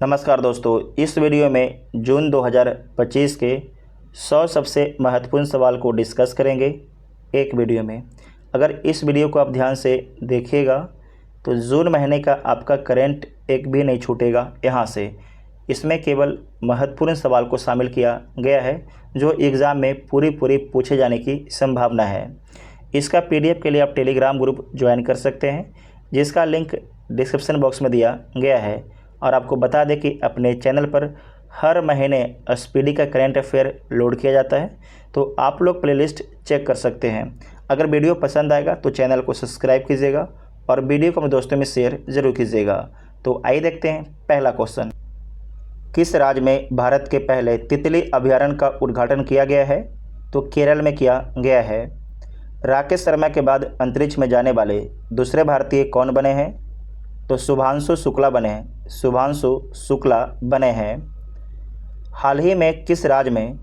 नमस्कार दोस्तों, इस वीडियो में जून 2025 के 100 सबसे महत्वपूर्ण सवाल को डिस्कस करेंगे एक वीडियो में। अगर इस वीडियो को आप ध्यान से देखिएगा तो जून महीने का आपका करंट एक भी नहीं छूटेगा यहाँ से। इसमें केवल महत्वपूर्ण सवाल को शामिल किया गया है जो एग्ज़ाम में पूरी पूछे जाने की संभावना है। इसका PDF के लिए आप टेलीग्राम ग्रुप ज्वाइन कर सकते हैं, जिसका लिंक डिस्क्रिप्शन बॉक्स में दिया गया है। और आपको बता दें कि अपने चैनल पर हर महीने स्पीडी का करंट अफेयर लोड किया जाता है, तो आप लोग प्लेलिस्ट चेक कर सकते हैं। अगर वीडियो पसंद आएगा तो चैनल को सब्सक्राइब कीजिएगा और वीडियो को अपने दोस्तों में शेयर ज़रूर कीजिएगा। तो आइए देखते हैं पहला क्वेश्चन। किस राज्य में भारत के पहले तितली अभयारण्य का उद्घाटन किया गया है? तो केरल में किया गया है। राकेश शर्मा के बाद अंतरिक्ष में जाने वाले दूसरे भारतीय कौन बने हैं? तो शुभांशु शुक्ला बने हैं। शुभांशु शुक्ला बने हैं। हाल ही में किस राज्य में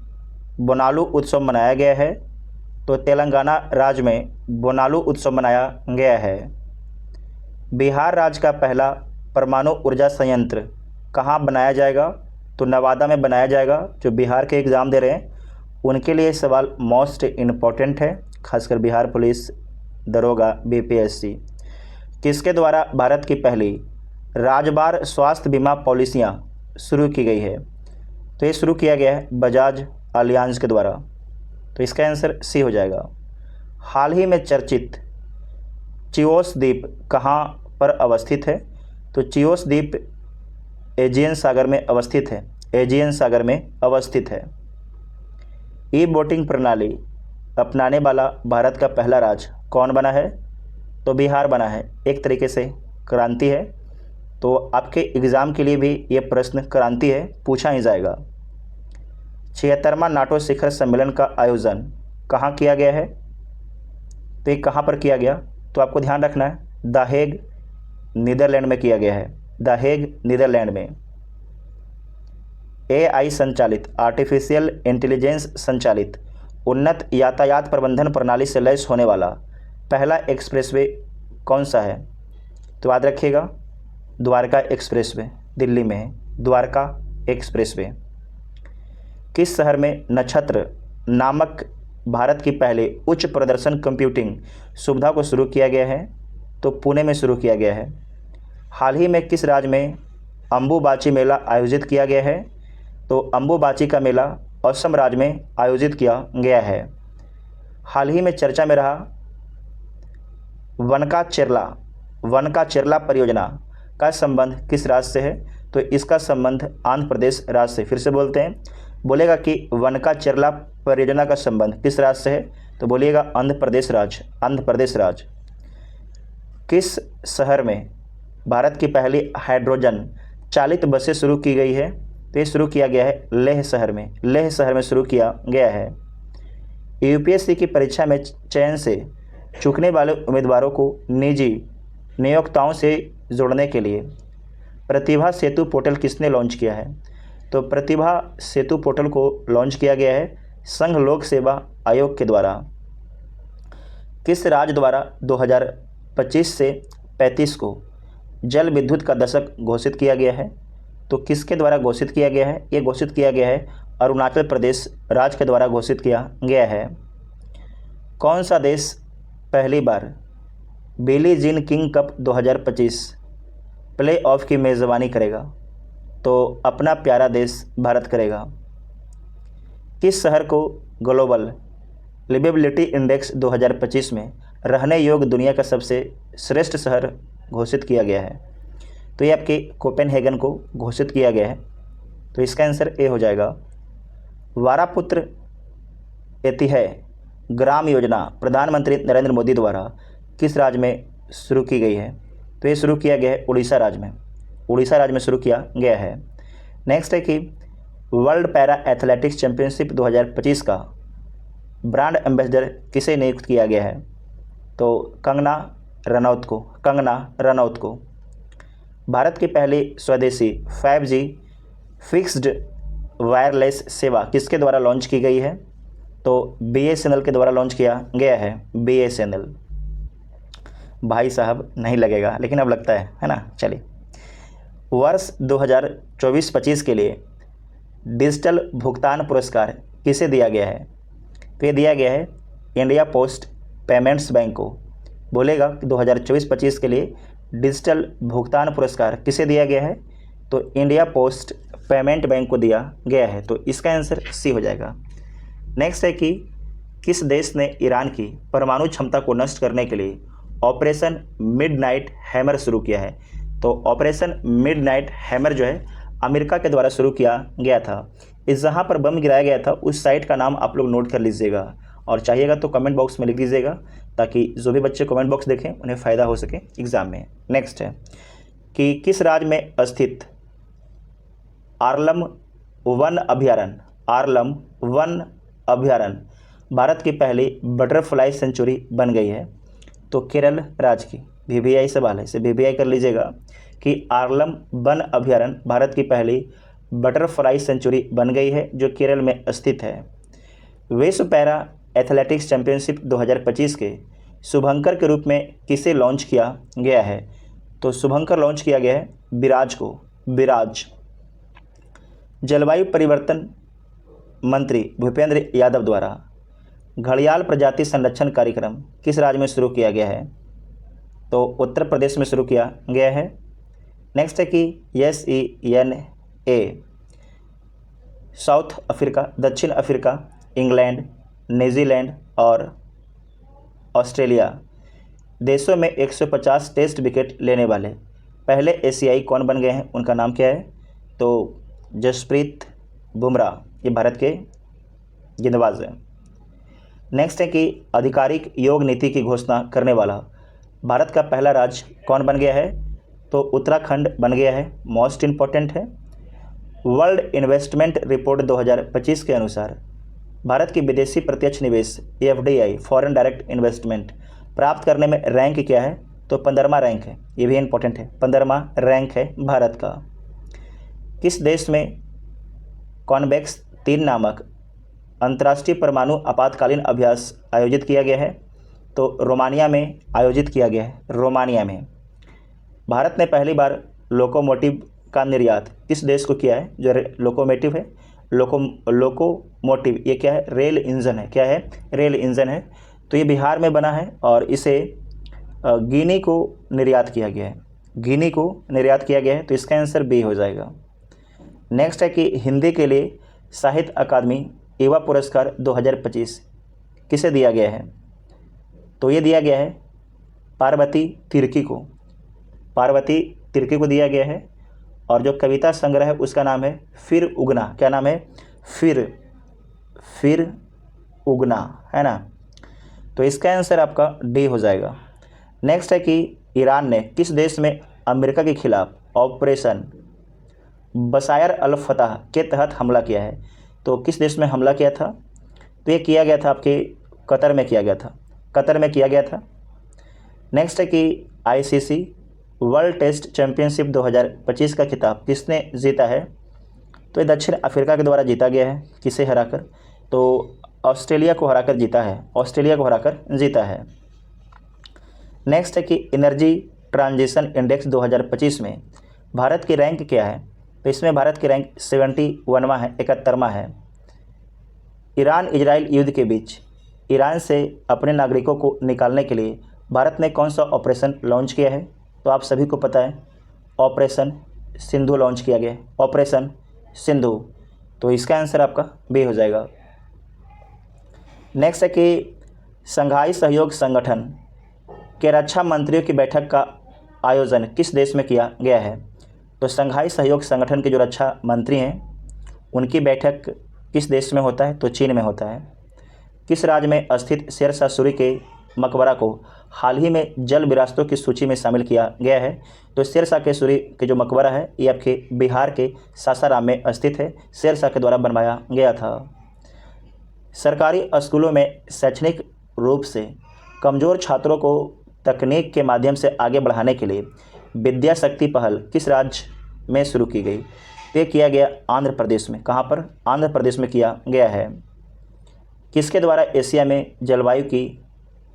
बोनालू उत्सव मनाया गया है? तो तेलंगाना राज्य में बोनालू उत्सव मनाया गया है। बिहार राज्य का पहला परमाणु ऊर्जा संयंत्र कहाँ बनाया जाएगा? तो नवादा में बनाया जाएगा। जो बिहार के एग्ज़ाम दे रहे हैं उनके लिए सवाल मोस्ट इम्पॉर्टेंट है, खासकर बिहार पुलिस, दरोगा, BPSC। किसके द्वारा भारत की पहली राजबार स्वास्थ्य बीमा पॉलिसियाँ शुरू की गई है? तो ये शुरू किया गया है बजाज अलियांज के द्वारा। तो इसका आंसर C हो जाएगा। हाल ही में चर्चित चिओस द्वीप कहाँ पर अवस्थित है? तो चिओस द्वीप एजियन सागर में अवस्थित है। एजियन सागर में अवस्थित है। ई-वोटिंग प्रणाली अपनाने वाला भारत का पहला राज्य कौन बना है? तो बिहार बना है। एक तरीके से क्रांति है, तो आपके एग्ज़ाम के लिए भी ये प्रश्न क्रांति है, पूछा ही जाएगा। 76वां नाटो शिखर सम्मेलन का आयोजन कहाँ किया गया है? तो ये कहाँ पर किया गया? तो आपको ध्यान रखना है, द हेग नीदरलैंड में किया गया है। द हेग नीदरलैंड में। AI संचालित, आर्टिफिशियल इंटेलिजेंस संचालित उन्नत यातायात प्रबंधन प्रणाली से लैस होने वाला पहला एक्सप्रेसवे कौन सा है? तो याद रखिएगा, द्वारका एक्सप्रेसवे दिल्ली में है। द्वारका एक्सप्रेसवे। किस शहर में नक्षत्र नामक भारत की पहले उच्च प्रदर्शन कंप्यूटिंग सुविधा को शुरू किया गया है? तो पुणे में शुरू किया गया है। हाल ही में किस राज्य में अंबुबाची मेला आयोजित किया गया है? तो अंबुबाची का मेला असम राज्य में आयोजित किया गया है। हाल ही में चर्चा में रहा वनका चेरला परियोजना का संबंध किस राज्य से है? तो इसका संबंध आंध्र प्रदेश राज्य से। फिर से बोलते हैं, बोलेगा कि वनका चेरला परियोजना का संबंध किस राज्य से है? तो बोलिएगा आंध्र प्रदेश राज्य। आंध्र प्रदेश राज्य। किस शहर में भारत की पहली हाइड्रोजन चालित बसें शुरू की गई है? तो ये शुरू किया गया है लेह शहर में। लेह शहर में शुरू किया गया है। UPSC की परीक्षा में चयन से चूकने वाले उम्मीदवारों को निजी नियोक्ताओं से जोड़ने के लिए प्रतिभा सेतु पोर्टल किसने लॉन्च किया है? तो प्रतिभा सेतु पोर्टल को लॉन्च किया गया है संघ लोक सेवा आयोग के द्वारा। किस राज्य द्वारा 2025 से 35 को जल विद्युत का दशक घोषित किया गया है? तो किसके द्वारा घोषित किया गया है? ये घोषित किया गया है अरुणाचल प्रदेश राज्य के द्वारा घोषित किया गया है। कौन सा देश पहली बार Billie Jean King cup 2025 playoff की मेज़बानी करेगा? तो अपना प्यारा देश भारत करेगा। किस शहर को ग्लोबल लिवेबिलिटी इंडेक्स 2025 में रहने योग्य दुनिया का सबसे श्रेष्ठ शहर घोषित किया गया है? तो ये आपके कोपेनहेगन को घोषित किया गया है। तो इसका आंसर A हो जाएगा। वारापुत्र एतिहय ग्राम योजना प्रधानमंत्री नरेंद्र मोदी द्वारा किस राज्य में शुरू की गई है? तो ये शुरू किया गया है उड़ीसा राज्य में। उड़ीसा राज्य में शुरू किया गया है। नेक्स्ट है कि वर्ल्ड पैरा एथलेटिक्स चैंपियनशिप 2025 का ब्रांड एम्बेसडर किसे नियुक्त किया गया है? तो कंगना रनौत को। भारत की पहली स्वदेशी 5G फिक्स्ड वायरलेस सेवा किसके द्वारा लॉन्च की गई है? तो BSNL के द्वारा लॉन्च किया गया है। BSNL। भाई साहब नहीं लगेगा, लेकिन अब लगता है ना। चलिए वर्ष 2024-25 के लिए डिजिटल भुगतान पुरस्कार किसे दिया गया है? तो ये दिया गया है इंडिया पोस्ट पेमेंट्स बैंक को। बोलेगा कि 2024-25 के लिए डिजिटल भुगतान पुरस्कार किसे दिया गया है? तो इंडिया पोस्ट पेमेंट बैंक को दिया गया है। तो इसका आंसर सी हो जाएगा। नेक्स्ट है कि किस देश ने ईरान की परमाणु क्षमता को नष्ट करने के लिए ऑपरेशन मिडनाइट हैमर शुरू किया है? तो ऑपरेशन मिडनाइट हैमर जो है अमेरिका के द्वारा शुरू किया गया था। इस जहाँ पर बम गिराया गया था उस साइट का नाम आप लोग नोट कर लीजिएगा और चाहिएगा तो कमेंट बॉक्स में लिख दीजिएगा ताकि जो भी बच्चे कमेंट बॉक्स देखें उन्हें फ़ायदा हो सके एग्ज़ाम में। नेक्स्ट है कि किस राज्य में स्थित आर्लम वन अभयारण्य भारत की पहली बटरफ्लाई सेंचुरी बन गई है? तो केरल राज्य की। VVI सवाल है, इसे VVI कर लीजिएगा कि आर्लम वन अभयारण्य भारत की पहली बटरफ्लाई सेंचुरी बन गई है जो केरल में स्थित है। विश्व पैरा एथलेटिक्स चैंपियनशिप 2025 के शुभंकर के रूप में किसे लॉन्च किया गया है? तो शुभंकर लॉन्च किया गया है विराज को। विराज। जलवायु परिवर्तन मंत्री भूपेंद्र यादव द्वारा घड़ियाल प्रजाति संरक्षण कार्यक्रम किस राज्य में शुरू किया गया है? तो उत्तर प्रदेश में शुरू किया गया है। नेक्स्ट है कि SENA साउथ अफ्रीका, दक्षिण अफ्रीका, इंग्लैंड, न्यूजीलैंड और ऑस्ट्रेलिया देशों में 150 टेस्ट विकेट लेने वाले पहले एशियाई कौन बन गए हैं? उनका नाम क्या है? तो जसप्रीत बुमराह, ये भारत के गेंदबाज हैं। नेक्स्ट है कि आधिकारिक योग नीति की घोषणा करने वाला भारत का पहला राज्य कौन बन गया है? तो उत्तराखंड बन गया है। मोस्ट इम्पॉर्टेंट है। वर्ल्ड इन्वेस्टमेंट रिपोर्ट 2025 के अनुसार भारत की विदेशी प्रत्यक्ष निवेश FDI फॉरेन डायरेक्ट इन्वेस्टमेंट प्राप्त करने में रैंक क्या है? तो 15वां रैंक है। ये भी इम्पोर्टेंट है, 15वां रैंक है भारत का। किस देश में कॉन्वेक्स 3 नामक अंतर्राष्ट्रीय परमाणु आपातकालीन अभ्यास आयोजित किया गया है? तो रोमानिया में आयोजित किया गया है। रोमानिया में। भारत ने पहली बार लोकोमोटिव का निर्यात किस देश को किया है? जो लोकोमोटिव है, लोकोमोटिव ये क्या है? रेल इंजन है। क्या है? रेल इंजन है। तो ये बिहार में बना है और इसे गिनी को निर्यात किया गया है। गिनी को निर्यात किया गया है। तो इसका आंसर बी हो जाएगा। नेक्स्ट है कि हिंदी के लिए साहित्य अकादमी युवा पुरस्कार 2025 किसे दिया गया है? तो ये दिया गया है पार्वती तिर्की को। पार्वती तिर्की को दिया गया है। और जो कविता संग्रह है उसका नाम है फिर उगना। क्या नाम है? फिर उगना, है ना। तो इसका आंसर आपका डी हो जाएगा। नेक्स्ट है कि ईरान ने किस देश में अमेरिका के खिलाफ ऑपरेशन बशायर अल फतह के तहत हमला किया है? तो किस देश में हमला किया था? तो ये किया गया था आपके कतर में किया गया था। कतर में किया गया था। नेक्स्ट है कि ICC वर्ल्ड टेस्ट चैंपियनशिप 2025 का खिताब किसने जीता है? तो ये दक्षिण अफ्रीका के द्वारा जीता गया है। किसे हराकर? तो ऑस्ट्रेलिया को हराकर जीता है। ऑस्ट्रेलिया को हराकर जीता है। नेक्स्ट है कि एनर्जी ट्रांजिशन इंडेक्स 2025 में भारत की रैंक क्या है? तो इसमें भारत की रैंक 71वां है, 71वां है। ईरान इजराइल युद्ध के बीच ईरान से अपने नागरिकों को निकालने के लिए भारत ने कौन सा ऑपरेशन लॉन्च किया है? तो आप सभी को पता है ऑपरेशन सिंधु लॉन्च किया गया है। ऑपरेशन सिंधु। तो इसका आंसर आपका बी हो जाएगा। नेक्स्ट है कि शंघाई सहयोग संगठन के रक्षा मंत्रियों की बैठक का आयोजन किस देश में किया गया है? तो शंघाई सहयोग संगठन के जो रक्षा मंत्री हैं उनकी बैठक किस देश में होता है? तो चीन में होता है। किस राज्य में स्थित शेरशाह सूरी के मकबरा को हाल ही में जल विरासतों की सूची में शामिल किया गया है? तो शेरशाह के सूरी के जो मकबरा है ये आपके बिहार के सासाराम में स्थित है। शेरशाह के द्वारा बनवाया गया था। सरकारी स्कूलों में शैक्षणिक रूप से कमज़ोर छात्रों को तकनीक के माध्यम से आगे बढ़ाने के लिए विद्या शक्ति पहल किस राज्य में शुरू की गई? ये किया गया आंध्र प्रदेश में। कहाँ पर? आंध्र प्रदेश में किया गया है। किसके द्वारा एशिया में जलवायु की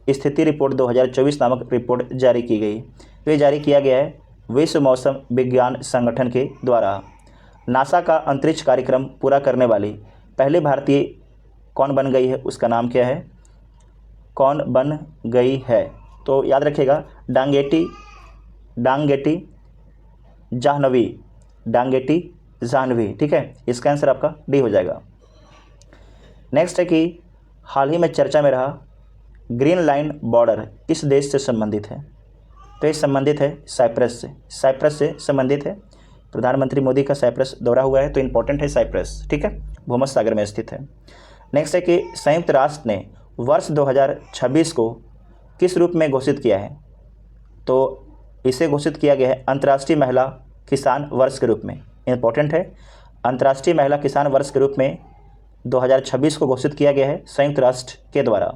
स्थिति रिपोर्ट 2024 नामक रिपोर्ट जारी की गई? तो ये जारी किया गया है विश्व मौसम विज्ञान संगठन के द्वारा। नासा का अंतरिक्ष कार्यक्रम पूरा करने वाली पहली भारतीय कौन बन गई है, उसका नाम क्या है, कौन बन गई है? तो याद रखिएगा डांगेटी जाह्नवी, ठीक है। इसका आंसर आपका डी हो जाएगा। नेक्स्ट है कि हाल ही में चर्चा में रहा ग्रीन लाइन बॉर्डर किस देश से संबंधित है? तो ये संबंधित है साइप्रस से संबंधित है। प्रधानमंत्री मोदी का साइप्रस दौरा हुआ है, तो इम्पोर्टेंट है साइप्रस, ठीक है, भूमध्य सागर में स्थित है। नेक्स्ट है कि संयुक्त राष्ट्र ने वर्ष 2026 को किस रूप में घोषित किया है? तो इसे घोषित किया गया है अंतर्राष्ट्रीय महिला किसान वर्ष के रूप में। इम्पोर्टेंट है, अंतर्राष्ट्रीय महिला किसान वर्ष के रूप में 2026 को घोषित किया गया है संयुक्त राष्ट्र के द्वारा।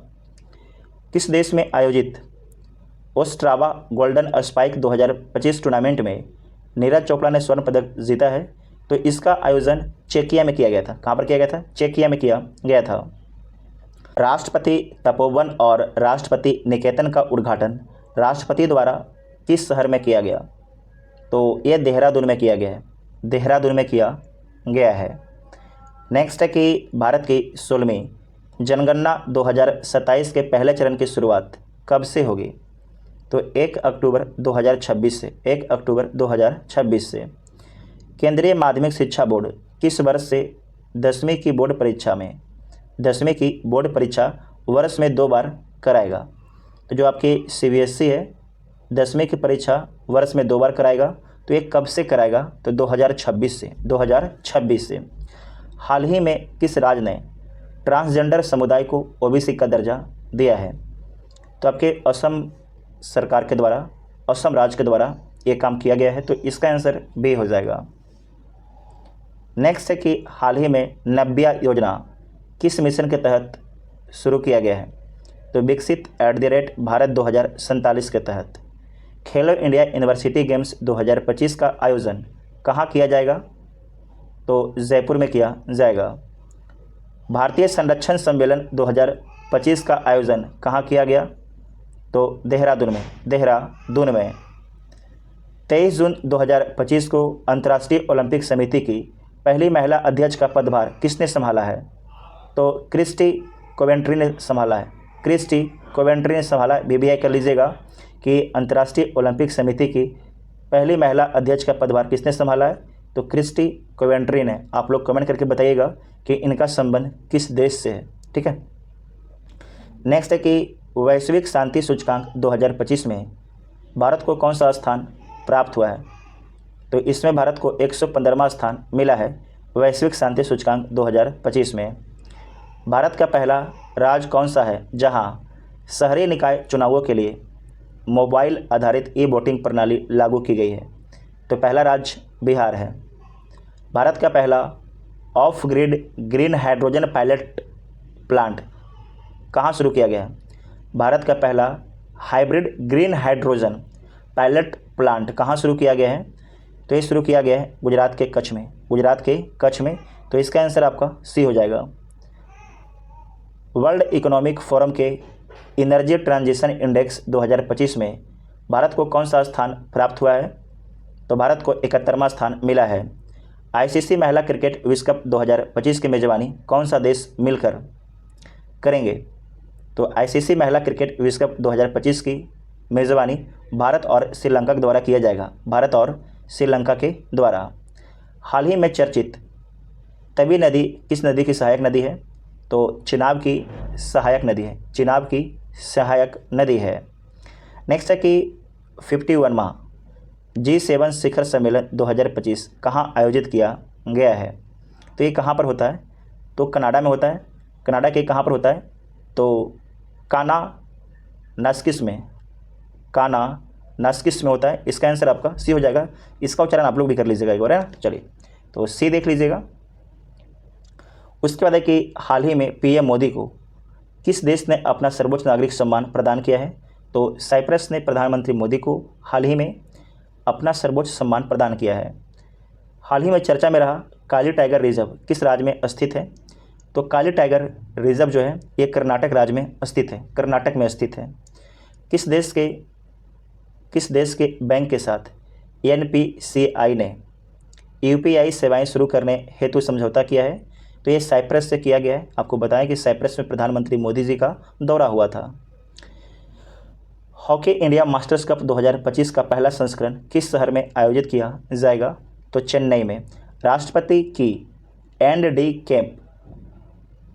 किस देश में आयोजित ओस्ट्रावा गोल्डन स्पाइक 2025 टूर्नामेंट में नीरज चोपड़ा ने स्वर्ण पदक जीता है? तो इसका आयोजन चेकिया में किया गया था। कहाँ पर किया गया था? चेकिया में किया गया था। राष्ट्रपति तपोवन और राष्ट्रपति निकेतन का उद्घाटन राष्ट्रपति द्वारा किस शहर में किया गया? तो ये देहरादून में किया गया है, देहरादून में किया गया है। नेक्स्ट है कि भारत की 16वीं जनगणना 2027 के पहले चरण की शुरुआत कब से होगी? तो 1 अक्टूबर 2026 से, 1 अक्टूबर 2026 से। केंद्रीय माध्यमिक शिक्षा बोर्ड किस वर्ष से 10वीं की बोर्ड परीक्षा वर्ष में 2 बार कराएगा? तो जो आपकी CBSE है 10वीं की परीक्षा वर्ष में 2 बार कराएगा। तो ये कब से कराएगा? तो 2026 से। हाल ही में किस राज्य ने ट्रांसजेंडर समुदाय को OBC का दर्जा दिया है? तो आपके असम सरकार के द्वारा, असम राज्य के द्वारा ये काम किया गया है, तो इसका आंसर बी हो जाएगा। नेक्स्ट है कि हाल ही में नव्या योजना किस मिशन के तहत शुरू किया गया है? तो विकसित @भारत 2047 के तहत। खेलो इंडिया यूनिवर्सिटी गेम्स 2025 का आयोजन कहाँ किया जाएगा? तो जयपुर में किया जाएगा। भारतीय संरक्षण सम्मेलन 2025 का आयोजन कहाँ किया गया? तो देहरादून में। 23 जून 2025 को अंतर्राष्ट्रीय ओलंपिक समिति की पहली महिला अध्यक्ष का पदभार किसने संभाला है? तो क्रिस्टी कोवेंट्री ने संभाला है, BBI कर लीजिएगा कि अंतर्राष्ट्रीय ओलंपिक समिति की पहली महिला अध्यक्ष का पदभार किसने संभाला है? तो क्रिस्टी कोवेंट्री ने। आप लोग कमेंट करके बताइएगा कि इनका संबंध किस देश से है, ठीक है। नेक्स्ट है कि वैश्विक शांति सूचकांक 2025 में भारत को कौन सा स्थान प्राप्त हुआ है? तो इसमें भारत को 115वां स्थान मिला है वैश्विक शांति सूचकांक 2025 में। भारत का पहला राज्य कौन सा है जहां शहरी निकाय चुनावों के लिए मोबाइल आधारित ई-वोटिंग प्रणाली लागू की गई है? तो पहला राज्य बिहार है। भारत का पहला of grid green hydrogen pilot plant कहाँ शुरू किया गया है? भारत का पहला hybrid green hydrogen pilot plant कहाँ शुरू किया गया है? तो ये शुरू किया गया है गुजरात के कच्छ में। तो इसका आंसर आपका सी हो जाएगा। वर्ल्ड इकोनॉमिक फोरम के एनर्जी ट्रांजिशन इंडेक्स 2025 में भारत को कौन सा स्थान प्राप्त हुआ है? तो भारत को 71वां स्थान मिला है। ICC महिला क्रिकेट विश्व कप 2025 की मेजबानी कौन सा देश मिलकर करेंगे? तो ICC महिला क्रिकेट विश्व कप 2025 की मेजबानी भारत और श्रीलंका के द्वारा किया जाएगा, भारत और श्रीलंका के द्वारा। हाल ही में चर्चित तवी नदी किस नदी की सहायक नदी है? तो चिनाब की सहायक नदी है। नेक्स्ट है कि 51वां G7 शिखर सम्मेलन 2025 कहाँ आयोजित किया गया है? तो ये कहाँ पर होता है? तो कनाडा में होता है। कनाडा के कहाँ पर होता है? तो कानानास्किस में होता है। इसका आंसर आपका सी हो जाएगा। इसका उच्चारण आप लोग भी कर लीजिएगा एक बार, है ना। चलिए, तो सी देख लीजिएगा। उसके बाद है कि हाल ही में PM मोदी को किस देश ने अपना सर्वोच्च नागरिक सम्मान प्रदान किया है? तो साइप्रस ने प्रधानमंत्री मोदी को हाल ही में अपना सर्वोच्च सम्मान प्रदान किया है। हाल ही में चर्चा में रहा काली टाइगर रिजर्व किस राज्य में स्थित है? तो काली टाइगर रिजर्व जो है ये कर्नाटक राज्य में स्थित है, किस देश के बैंक के साथ NPCI ने UPI सेवाएं शुरू करने हेतु समझौता किया है। तो ये साइप्रस से किया गया है। आपको बताएं कि साइप्रस में प्रधानमंत्री मोदी जी का दौरा हुआ था। हॉकी इंडिया मास्टर्स कप 2025 का पहला संस्करण किस शहर में आयोजित किया जाएगा? तो चेन्नई में। राष्ट्रपति की ND कैंप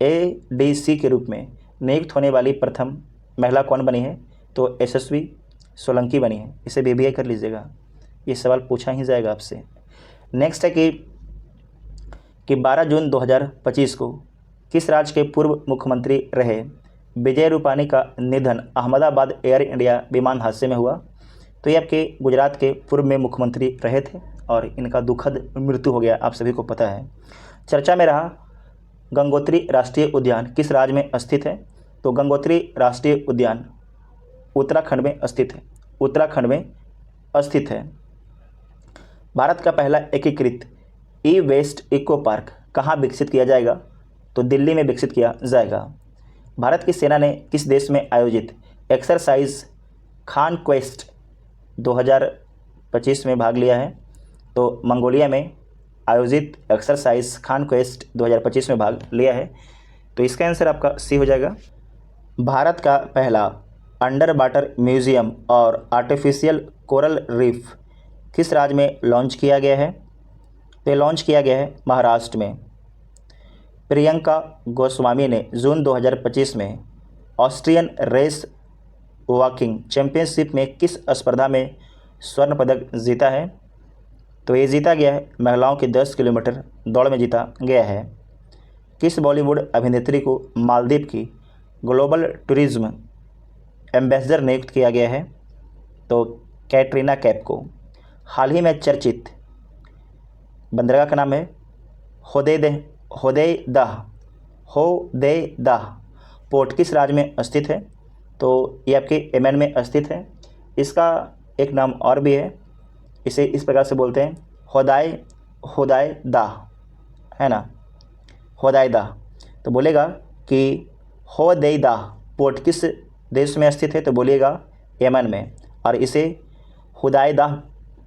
ADC के रूप में नियुक्त होने वाली प्रथम महिला कौन बनी है? तो यशस्वी सोलंकी बनी है। इसे BBI कर लीजिएगा, ये सवाल पूछा ही जाएगा आपसे। नेक्स्ट है कि 12 जून 2025 को किस राज्य के पूर्व मुख्यमंत्री रहे विजय रूपानी का निधन अहमदाबाद एयर इंडिया विमान हादसे में हुआ? तो ये आपके गुजरात के पूर्व में मुख्यमंत्री रहे थे और इनका दुखद मृत्यु हो गया, आप सभी को पता है। चर्चा में रहा गंगोत्री राष्ट्रीय उद्यान किस राज्य में स्थित है? तो गंगोत्री राष्ट्रीय उद्यान उत्तराखंड में स्थित है। उत्तराखंड में स्थित है। भारत का पहला एकीकृत ई-वेस्ट इको पार्क कहाँ विकसित किया जाएगा? तो दिल्ली में विकसित किया जाएगा। भारत की सेना ने किस देश में आयोजित एक्सरसाइज कॉन्क्वेस्ट 2025 में भाग लिया है? तो मंगोलिया में आयोजित एक्सरसाइज कॉन्क्वेस्ट 2025 में भाग लिया है। तो इसका आंसर आपका C हो जाएगा। भारत का पहला अंडर वाटर म्यूजियम और आर्टिफिशियल कोरल रीफ किस राज्य में लॉन्च किया गया है? तो लॉन्च किया गया है महाराष्ट्र में। प्रियंका गोस्वामी ने जून 2025 में ऑस्ट्रियन रेस वॉकिंग चैंपियनशिप में किस स्पर्धा में स्वर्ण पदक जीता है? तो ये जीता गया है महिलाओं की 10 किलोमीटर दौड़ में जीता गया है। किस बॉलीवुड अभिनेत्री को मालदीव की ग्लोबल टूरिज्म एम्बेसडर नियुक्त किया गया है? तो कैटरीना कैफ को। हाल ही में चर्चित बंदरगाह का नाम है होदेयदाह पोर्ट किस राज्य में स्थित है? तो ये आपके यमन में स्थित है। इसका एक नाम और भी है, इसे इस प्रकार से बोलते हैं होदायदाह, है ना, होदायदाह। तो बोलेगा कि होदेयदाह पोर्ट किस देश में स्थित है? तो बोलिएगा यमन में, और इसे होदायदाह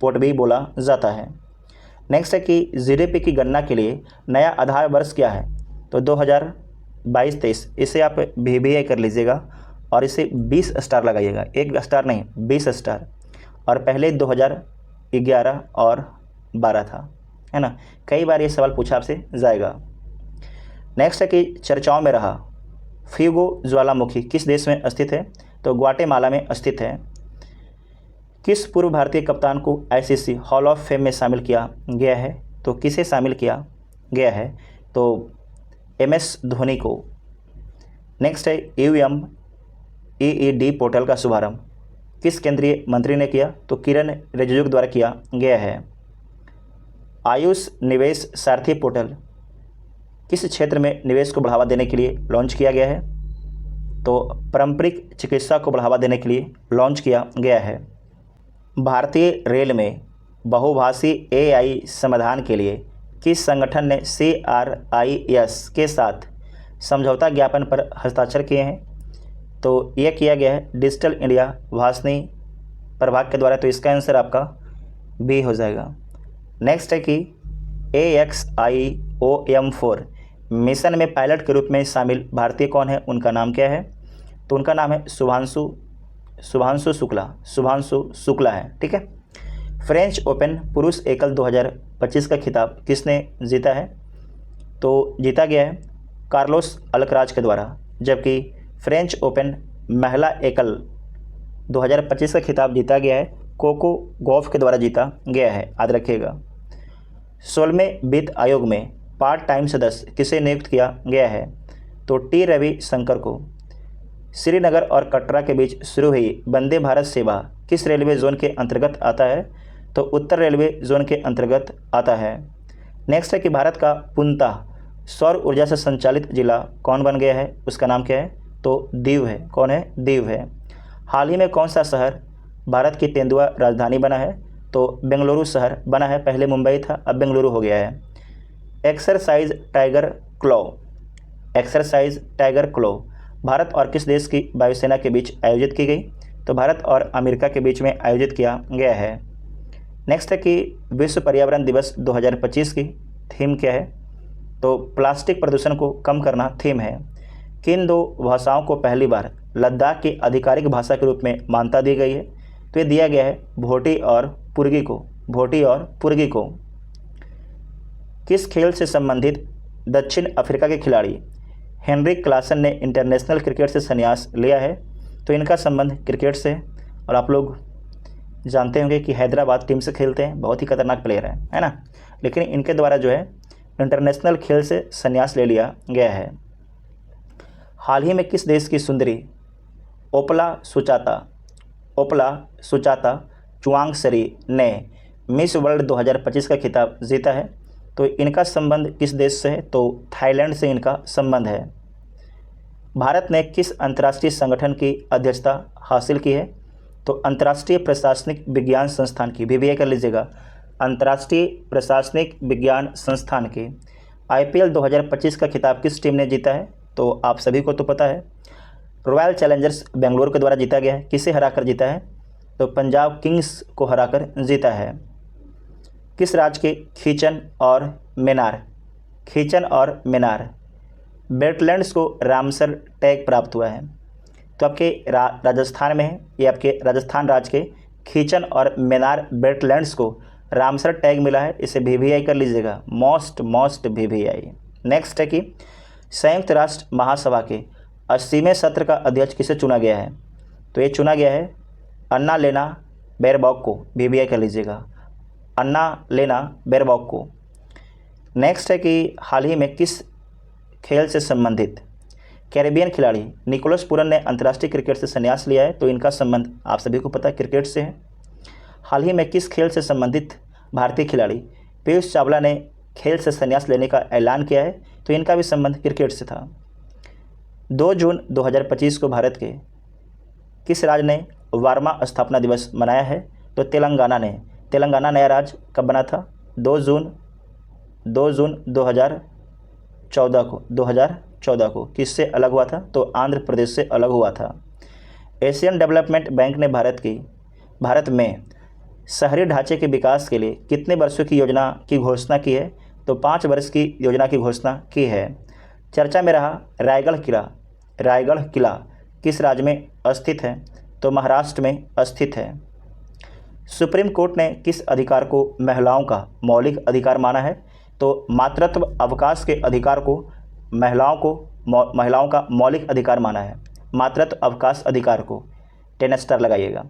पोर्ट भी बोला जाता है। नेक्स्ट है कि GDP की गणना के लिए नया आधार वर्ष क्या है? तो 2022-23। इसे आप BBI कर लीजिएगा और इसे 20 स्टार लगाइएगा, 1 स्टार नहीं 20 स्टार। और पहले 2011 और 12 था, है ना। कई बार ये सवाल पूछा आपसे जाएगा। नेक्स्ट है कि चर्चाओं में रहा फ्यूगो ज्वालामुखी किस देश में स्थित है? तो ग्वाटेमाला में स्थित है। किस पूर्व भारतीय कप्तान को ICC हॉल ऑफ फेम में शामिल किया गया है? तो किसे शामिल किया गया है? तो MS धोनी को। नेक्स्ट है UMEED पोर्टल का शुभारंभ किस केंद्रीय मंत्री ने किया? तो किरण रिजिजू द्वारा किया गया है। आयुष निवेश सारथी पोर्टल किस क्षेत्र में निवेश को बढ़ावा देने के लिए लॉन्च किया गया है? तो पारंपरिक चिकित्सा को बढ़ावा देने के लिए लॉन्च किया गया है। भारतीय रेल में बहुभाषी AI समाधान के लिए किस संगठन ने CRIS के साथ समझौता ज्ञापन पर हस्ताक्षर किए हैं? तो यह किया गया है डिजिटल इंडिया भाषणी प्रभाग के द्वारा। तो इसका आंसर आपका B हो जाएगा। नेक्स्ट है कि AXIOM-4 मिशन में पायलट के रूप में शामिल भारतीय कौन है? उनका नाम क्या है? तो उनका नाम है शुभांशु शुक्ला है, ठीक है। फ्रेंच ओपन पुरुष एकल 2025 का खिताब किसने जीता है? तो जीता गया है कार्लोस अल्कराज के द्वारा, जबकि फ्रेंच ओपन महिला एकल 2025 का खिताब जीता गया है कोको गॉफ के द्वारा जीता गया है, याद रखिएगा। 16वें वित्त आयोग में पार्ट टाइम सदस्य किसे नियुक्त किया गया है? तो T रविशंकर को। श्रीनगर और कटरा के बीच शुरू हुई वंदे भारत सेवा किस रेलवे जोन के अंतर्गत आता है? तो उत्तर रेलवे जोन के अंतर्गत आता है। नेक्स्ट है कि भारत का पूर्णतः सौर ऊर्जा से संचालित जिला कौन बन गया है? उसका नाम क्या है? तो दीव है। कौन है? दीव है। हाल ही में कौन सा शहर भारत की तेंदुआ राजधानी बना है? तो बेंगलुरु शहर बना है। पहले मुंबई था, अब बेंगलुरु हो गया है। एक्सरसाइज टाइगर क्लो भारत और किस देश की वायुसेना के बीच आयोजित की गई? तो भारत और अमेरिका के बीच में आयोजित किया गया है। नेक्स्ट है कि विश्व पर्यावरण दिवस 2025 की थीम क्या है? तो प्लास्टिक प्रदूषण को कम करना थीम है। किन दो भाषाओं को पहली बार लद्दाख की आधिकारिक भाषा के रूप में मान्यता दी गई है? तो ये दिया गया है भोटी और पुर्गी को। भोटी और पुर्गी को। किस खेल से संबंधित दक्षिण अफ्रीका के खिलाड़ी हेनरिक क्लासन ने इंटरनेशनल क्रिकेट से संन्यास लिया है? तो इनका संबंध क्रिकेट से है और आप लोग जानते होंगे कि हैदराबाद टीम से खेलते हैं, बहुत ही खतरनाक प्लेयर है ना। लेकिन इनके द्वारा जो है इंटरनेशनल खेल से संन्यास ले लिया गया है। हाल ही में किस देश की सुंदरी ओपला सुचाता चुआंगसरी ने मिस वर्ल्ड 2025 का खिताब जीता है? तो इनका संबंध किस देश से है? तो थाईलैंड से इनका संबंध है। भारत ने किस अंतर्राष्ट्रीय संगठन की अध्यक्षता हासिल की है? तो अंतर्राष्ट्रीय प्रशासनिक विज्ञान संस्थान की। VBA कर लीजिएगा, अंतर्राष्ट्रीय प्रशासनिक विज्ञान संस्थान की। IPL 2025 का खिताब किस टीम ने जीता है? तो आप सभी को तो पता है, रॉयल चैलेंजर्स बेंगलोर के द्वारा जीता गया है। किसे हराकर जीता है? तो पंजाब किंग्स को हराकर जीता है। किस राज्य के खीचन और मेनार वेटलैंड्स को रामसर टैग प्राप्त हुआ है? तो आपके राजस्थान में है। ये आपके राजस्थान राज्य के खीचन और मेनार वेटलैंड्स को रामसर टैग मिला है। इसे VBI कर लीजिएगा, मोस्ट VBI। नेक्स्ट है कि संयुक्त राष्ट्र महासभा के 80वें सत्र का अध्यक्ष किसे चुना गया है? तो ये चुना गया है अन्ना लेना बेरबॉक को। VBI कर लीजिएगा, अन्ना लेना बेरबॉक को। नेक्स्ट है कि हाल ही में किस खेल से संबंधित कैरेबियन खिलाड़ी निकोलस पूरन ने अंतर्राष्ट्रीय क्रिकेट से संन्यास लिया है? तो इनका संबंध आप सभी को पता है, क्रिकेट से है। हाल ही में किस खेल से संबंधित भारतीय खिलाड़ी पीयूष चावला ने खेल से संन्यास लेने का ऐलान किया है? तो इनका भी संबंध क्रिकेट से था। 2 जून 2025 को भारत के किस राज्य ने वार्मा स्थापना दिवस मनाया है? तो तेलंगाना ने। तेलंगाना नया राज्य कब बना था? 2 जून 2014 को। किससे अलग हुआ था? तो आंध्र प्रदेश से अलग हुआ था। एशियन डेवलपमेंट बैंक ने भारत में शहरी ढांचे के विकास के लिए कितने वर्षों की योजना की घोषणा की है? तो 5 वर्ष की योजना की घोषणा की है। चर्चा में रहा रायगढ़ किला किस राज्य में स्थित है? तो महाराष्ट्र में स्थित है। सुप्रीम कोर्ट ने किस अधिकार को महिलाओं का मौलिक अधिकार माना है? तो मातृत्व अवकाश के अधिकार को महिलाओं का मौलिक अधिकार माना है। मातृत्व अवकाश अधिकार को 10 स्टार लगाइएगा।